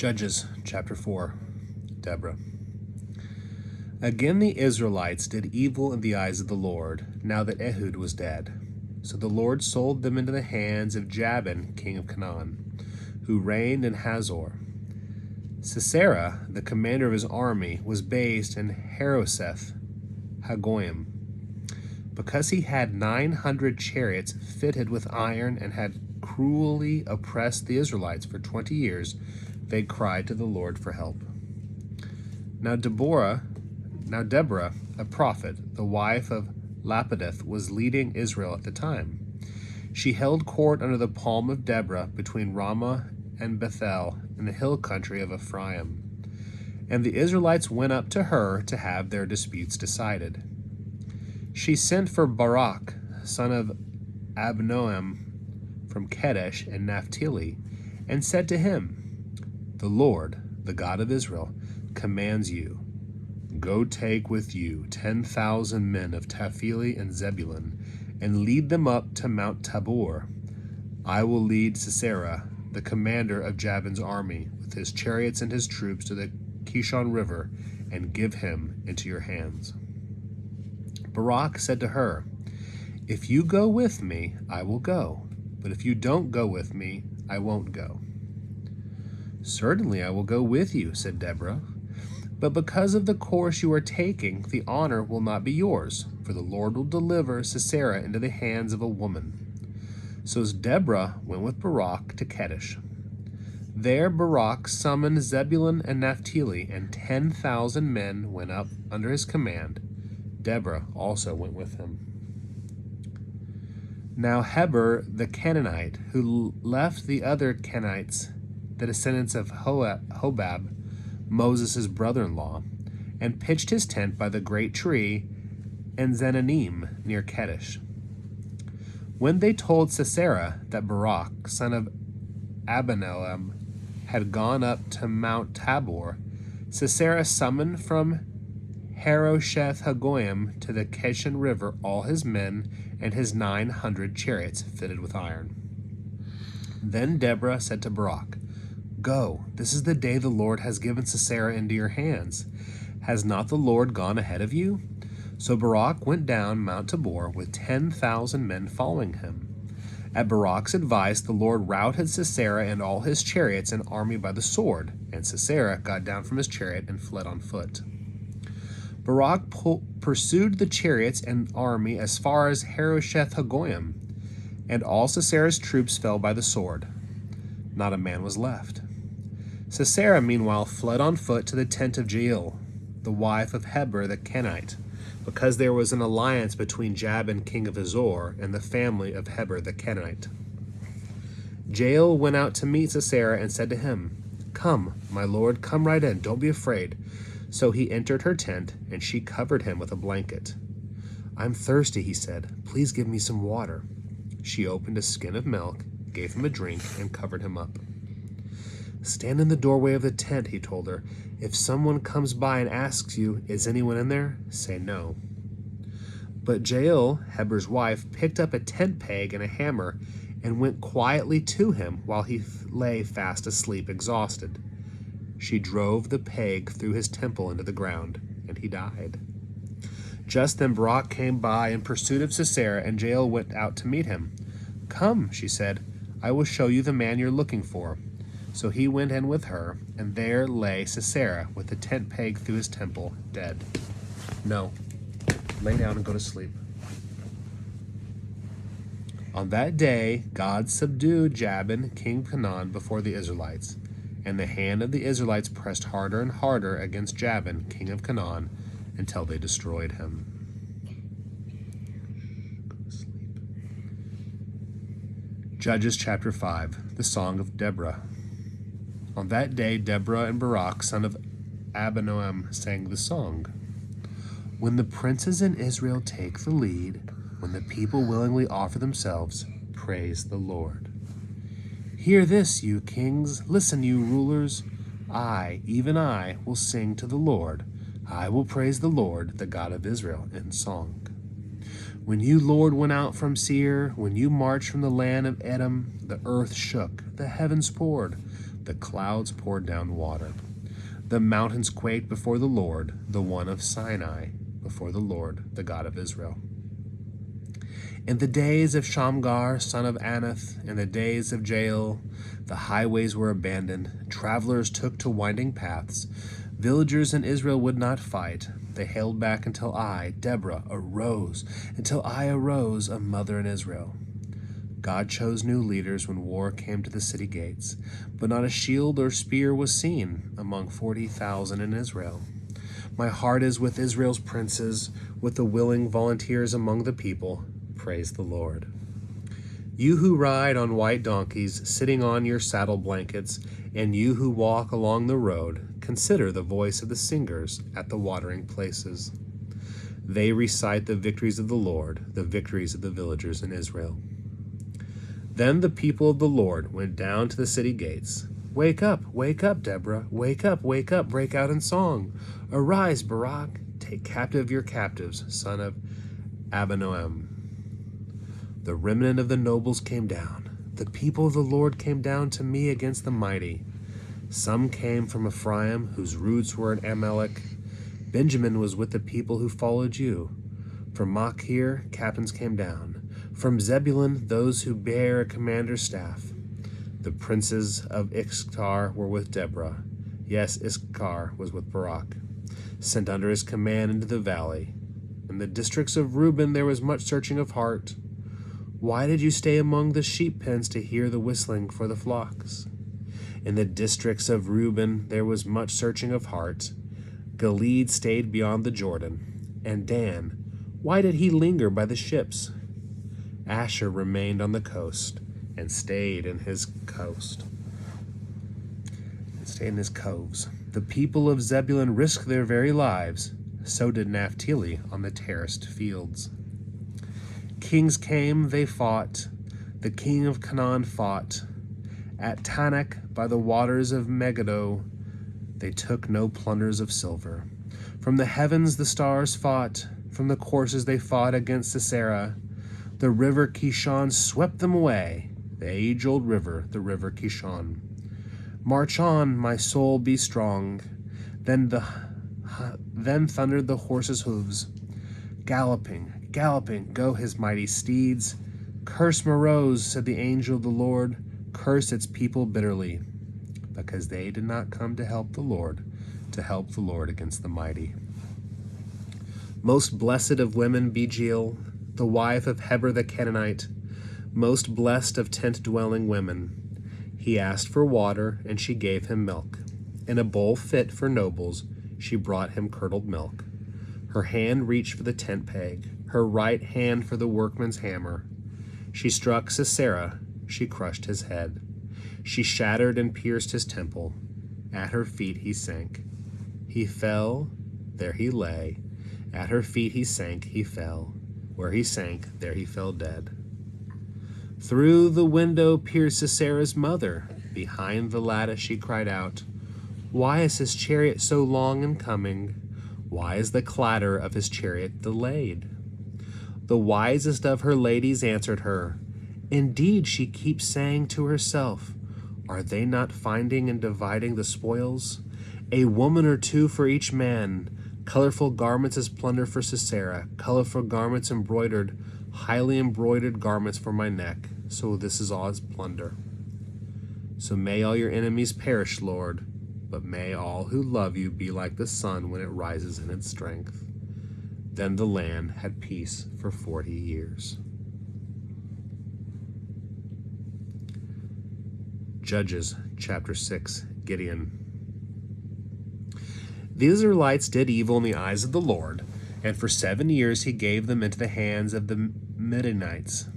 Judges chapter 4. Deborah. Again the Israelites did evil in the eyes of the Lord, now that Ehud was dead. So the Lord sold them into the hands of Jabin, king of Canaan, who reigned in Hazor. Sisera, the commander of his army, was based in Harosheth Hagoyim, because he had 900 chariots fitted with iron and had cruelly oppressed the Israelites for 20 years. They cried to the Lord for help. Now Deborah, a prophet, the wife of Lapideth, was leading Israel at the time. She held court under the palm of Deborah between Ramah and Bethel in the hill country of Ephraim. And the Israelites went up to her to have their disputes decided. She sent for Barak, son of Abinoam, from Kedesh and Naphtali, and said to him, "The Lord, the God of Israel, commands you, go take with you 10,000 men of Naphtali and Zebulun, and lead them up to Mount Tabor. I will lead Sisera, the commander of Jabin's army, with his chariots and his troops to the Kishon River, and give him into your hands." Barak said to her, "If you go with me, I will go, but if you don't go with me, I won't go." "Certainly I will go with you," said Deborah, "but because of the course you are taking, the honor will not be yours, for the Lord will deliver Sisera into the hands of a woman." So Deborah went with Barak to Kedesh. There Barak summoned Zebulun and Naphtali, and 10,000 men went up under his command. Deborah also went with him. Now Heber the Canaanite, who left the other Canaanites, the descendants of Hobab, Moses' brother-in-law, and pitched his tent by the great tree in Zananim near Kedesh. When they told Sisera that Barak, son of Abinoam, had gone up to Mount Tabor, Sisera summoned from Harosheth Hagoyim to the Kishon River all his men and his 900 chariots fitted with iron. Then Deborah said to Barak, "Go, this is the day the Lord has given Sisera into your hands. Has not the Lord gone ahead of you?" So Barak went down Mount Tabor with 10,000 men following him. At Barak's advice, the Lord routed Sisera and all his chariots and army by the sword, and Sisera got down from his chariot and fled on foot. Barak pursued the chariots and army as far as Harosheth Hagoyim, and all Sisera's troops fell by the sword. Not a man was left. Sisera, meanwhile, fled on foot to the tent of Jael, the wife of Heber the Kenite, because there was an alliance between Jabin, king of Hazor, and the family of Heber the Kenite. Jael went out to meet Sisera and said to him, "Come, my lord, come right in, don't be afraid." So he entered her tent, and she covered him with a blanket. "I'm thirsty," he said. "Please give me some water." She opened a skin of milk, gave him a drink, and covered him up. "Stand in the doorway of the tent," he told her. "If someone comes by and asks you, 'Is anyone in there?' say no." But Jael, Heber's wife, picked up a tent peg and a hammer and went quietly to him while he lay fast asleep, exhausted. She drove the peg through his temple into the ground, and he died. Just then Barak came by in pursuit of Sisera, and Jael went out to meet him. "Come," she said, "I will show you the man you're looking for." So he went in with her, and there lay Sisera with the tent peg through his temple, dead. "No, lay down and go to sleep." On that day, God subdued Jabin, king of Canaan, before the Israelites, and the hand of the Israelites pressed harder and harder against Jabin, king of Canaan, until they destroyed him. Judges chapter 5, the Song of Deborah. On that day, Deborah and Barak, son of Abinoam, sang the song. When the princes in Israel take the lead, when the people willingly offer themselves, praise the Lord. Hear this, you kings, listen, you rulers. I, even I, will sing to the Lord. I will praise the Lord, the God of Israel, in song. When you, Lord, went out from Seir, when you marched from the land of Edom, the earth shook, the heavens poured, The clouds poured down water. The mountains quaked before the Lord, the one of Sinai, before the Lord, the God of Israel. In the days of Shamgar, son of Anath, in the days of Jael, the highways were abandoned. Travelers took to winding paths. Villagers in Israel would not fight. They held back until I, Deborah, arose, until I arose, a mother in Israel. God chose new leaders when war came to the city gates, but not a shield or spear was seen among 40,000 in Israel. My heart is with Israel's princes, with the willing volunteers among the people. Praise the Lord. You who ride on white donkeys, sitting on your saddle blankets, and you who walk along the road, consider the voice of the singers at the watering places. They recite the victories of the Lord, the victories of the villagers in Israel. Then the people of the Lord went down to the city gates. Wake up, Deborah. Wake up, break out in song. Arise, Barak, take captive your captives, son of Abinoam. The remnant of the nobles came down. The people of the Lord came down to me against the mighty. Some came from Ephraim, whose roots were in Amalek. Benjamin was with the people who followed you. From Machir, captains came down. From Zebulun, those who bear a commander's staff. The princes of Issachar were with Deborah. Yes, Issachar was with Barak, sent under his command into the valley. In the districts of Reuben there was much searching of heart. Why did you stay among the sheep pens to hear the whistling for the flocks? In the districts of Reuben there was much searching of heart. Gilead stayed beyond the Jordan. And Dan, why did he linger by the ships? Asher remained on the coast and stayed in his coves. The people of Zebulun risked their very lives. So did Naphtali on the terraced fields. Kings came, they fought. The king of Canaan fought. At Tanakh, by the waters of Megiddo, they took no plunders of silver. From the heavens the stars fought. From the courses they fought against Sisera. The river Kishon swept them away, the age-old river, the river Kishon. March on, my soul, be strong. Then thundered the horses' hooves. Galloping, go his mighty steeds. Curse Meroz, said the angel of the Lord. Curse its people bitterly, because they did not come to help the Lord against the mighty. Most blessed of women, Bejiel, the wife of Heber the Canaanite, most blessed of tent-dwelling women. He asked for water, and she gave him milk. In a bowl fit for nobles, she brought him curdled milk. Her hand reached for the tent peg, her right hand for the workman's hammer. She struck Sisera, she crushed his head. She shattered and pierced his temple. At her feet he sank. He fell, there he lay. At her feet he sank, he fell. Where he sank, there he fell dead. Through the window peered Sisera's mother. Behind the lattice she cried out, Why is his chariot so long in coming? Why is the clatter of his chariot delayed? The wisest of her ladies answered her. Indeed, she keeps saying to herself, Are they not finding and dividing the spoils? A woman or two for each man. Colorful garments as plunder for Sisera. Colorful garments embroidered, highly embroidered garments for my neck. So this is all his plunder. So may all your enemies perish, Lord, but may all who love you be like the sun when it rises in its strength. Then the land had peace for 40 years. Judges chapter 6, Gideon. The Israelites did evil in the eyes of the Lord, and for 7 years he gave them into the hands of the Midianites.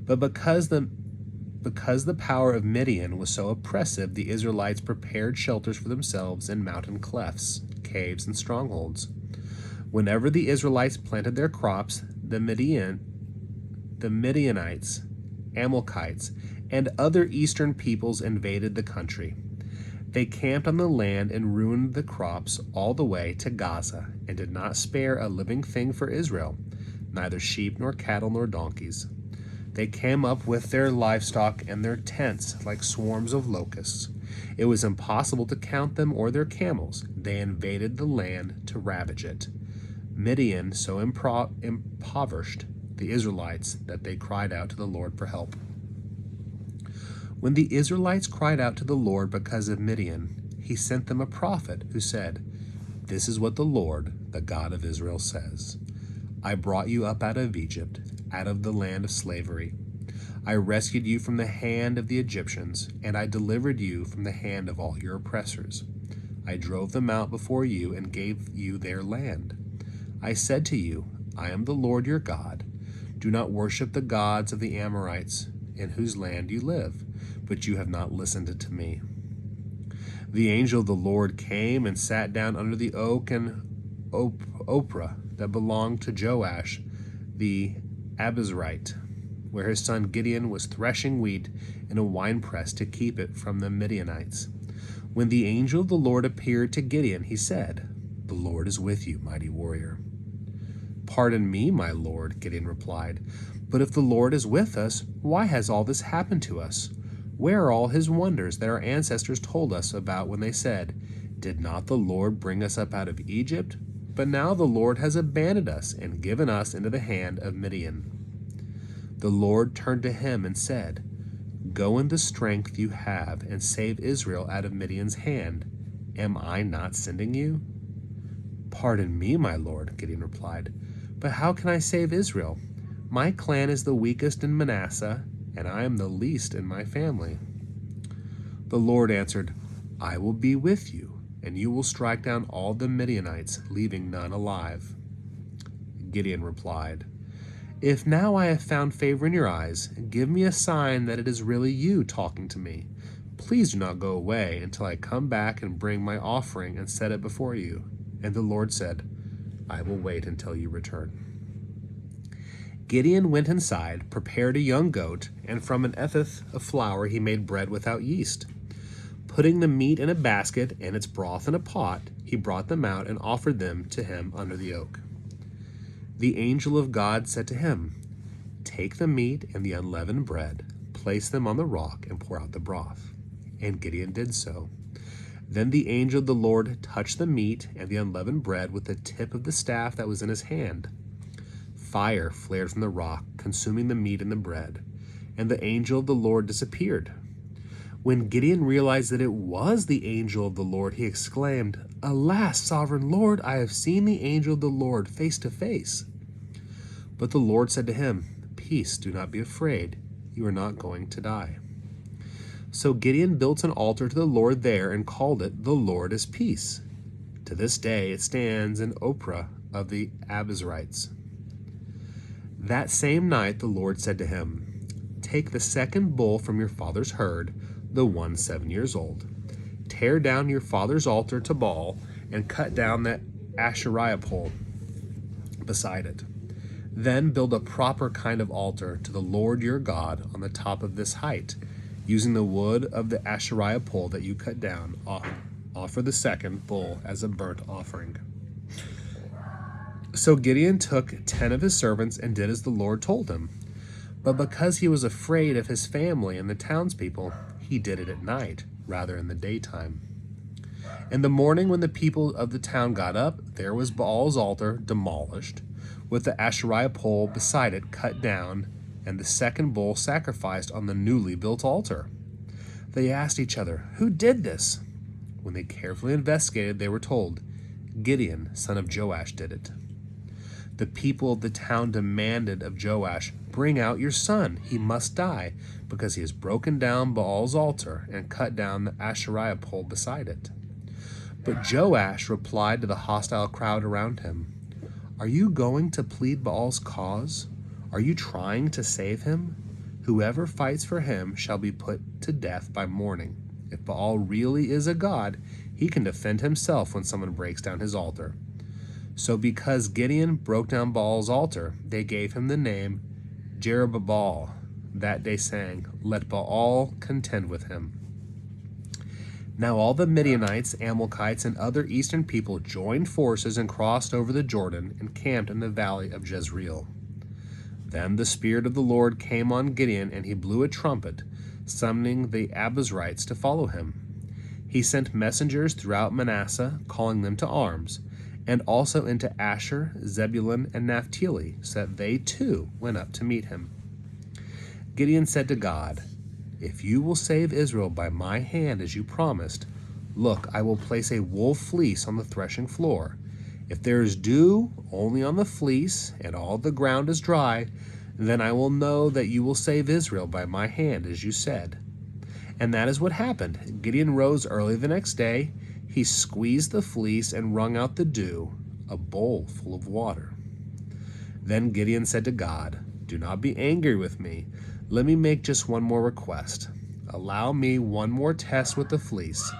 But because the power of Midian was so oppressive, the Israelites prepared shelters for themselves in mountain clefts, caves, and strongholds. Whenever the Israelites planted their crops, the Midianites, Amalekites, and other eastern peoples invaded the country. They camped on the land and ruined the crops all the way to Gaza, and did not spare a living thing for Israel, neither sheep nor cattle nor donkeys. They came up with their livestock and their tents like swarms of locusts. It was impossible to count them or their camels. They invaded the land to ravage it. Midian so impoverished the Israelites that they cried out to the Lord for help. When the Israelites cried out to the Lord because of Midian, he sent them a prophet who said, "This is what the Lord, the God of Israel, says. I brought you up out of Egypt, out of the land of slavery. I rescued you from the hand of the Egyptians, and I delivered you from the hand of all your oppressors. I drove them out before you and gave you their land. I said to you, I am the Lord your God. Do not worship the gods of the Amorites, in whose land you live, but you have not listened to me." The angel of the Lord came and sat down under the oak and Oprah that belonged to Joash the Abiezrite, where his son Gideon was threshing wheat in a winepress to keep it from the Midianites. When the angel of the Lord appeared to Gideon, he said, "The Lord is with you, mighty warrior." "Pardon me, my lord," Gideon replied, "but if the Lord is with us, why has all this happened to us? Where are all his wonders that our ancestors told us about when they said, 'Did not the Lord bring us up out of Egypt?' But now the Lord has abandoned us and given us into the hand of Midian." The Lord turned to him and said, "Go in the strength you have and save Israel out of Midian's hand. Am I not sending you?" "Pardon me, my lord," Gideon replied, "but how can I save Israel? My clan is the weakest in Manasseh, and I am the least in my family." The Lord answered, "I will be with you, and you will strike down all the Midianites, leaving none alive." Gideon replied, "If now I have found favor in your eyes, give me a sign that it is really you talking to me. Please do not go away until I come back and bring my offering and set it before you." And the Lord said, "I will wait until you return." Gideon went inside, prepared a young goat, and from an ephah of flour he made bread without yeast. Putting the meat in a basket and its broth in a pot, he brought them out and offered them to him under the oak. The angel of God said to him, "Take the meat and the unleavened bread, place them on the rock, and pour out the broth." And Gideon did so. Then the angel of the Lord touched the meat and the unleavened bread with the tip of the staff that was in his hand. Fire flared from the rock, consuming the meat and the bread, and the angel of the Lord disappeared. When Gideon realized that it was the angel of the Lord, he exclaimed, "Alas, sovereign Lord, I have seen the angel of the Lord face to face." But the Lord said to him, "Peace, do not be afraid. You are not going to die." So Gideon built an altar to the Lord there and called it, "The Lord is Peace." To this day it stands in Oprah of the Abiezrites. That same night the Lord said to him, "Take the second bull from your father's herd, the one 7 years old. Tear down your father's altar to Baal and cut down the Asherah pole beside it. Then build a proper kind of altar to the Lord your God on the top of this height, using the wood of the Asherah pole that you cut down. Offer the second bull as a burnt offering." So Gideon took 10 of his servants and did as the Lord told him. But because he was afraid of his family and the townspeople, he did it at night rather than the daytime. In the morning when the people of the town got up, there was Baal's altar demolished, with the Asherah pole beside it cut down, and the second bull sacrificed on the newly built altar. They asked each other, "Who did this?" When they carefully investigated, they were told, "Gideon, son of Joash, did it." The people of the town demanded of Joash, "Bring out your son. He must die, because he has broken down Baal's altar and cut down the Asherah pole beside it." But Joash replied to the hostile crowd around him, "Are you going to plead Baal's cause? Are you trying to save him? Whoever fights for him shall be put to death by morning. If Baal really is a god, he can defend himself when someone breaks down his altar." So because Gideon broke down Baal's altar, they gave him the name Jerubbaal. That day saying, "Let Baal contend with him." Now all the Midianites, Amalekites, and other eastern people joined forces and crossed over the Jordan and camped in the valley of Jezreel. Then the Spirit of the Lord came on Gideon, and he blew a trumpet, summoning the Abiezrites to follow him. He sent messengers throughout Manasseh, calling them to arms, and also into Asher, Zebulun, and Naphtali, so that they too went up to meet him. Gideon said to God, "If you will save Israel by my hand as you promised, look, I will place a wool fleece on the threshing floor. If there is dew only on the fleece, and all the ground is dry, then I will know that you will save Israel by my hand as you said." And that is what happened. Gideon rose early the next day. He squeezed the fleece and wrung out the dew, a bowl full of water. Then Gideon said to God, "Do not be angry with me. Let me make just one more request. Allow me one more test with the fleece,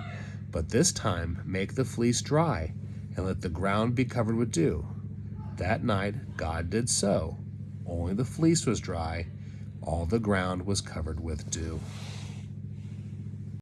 but this time make the fleece dry, and let the ground be covered with dew." That night God did so. Only the fleece was dry. All the ground was covered with dew.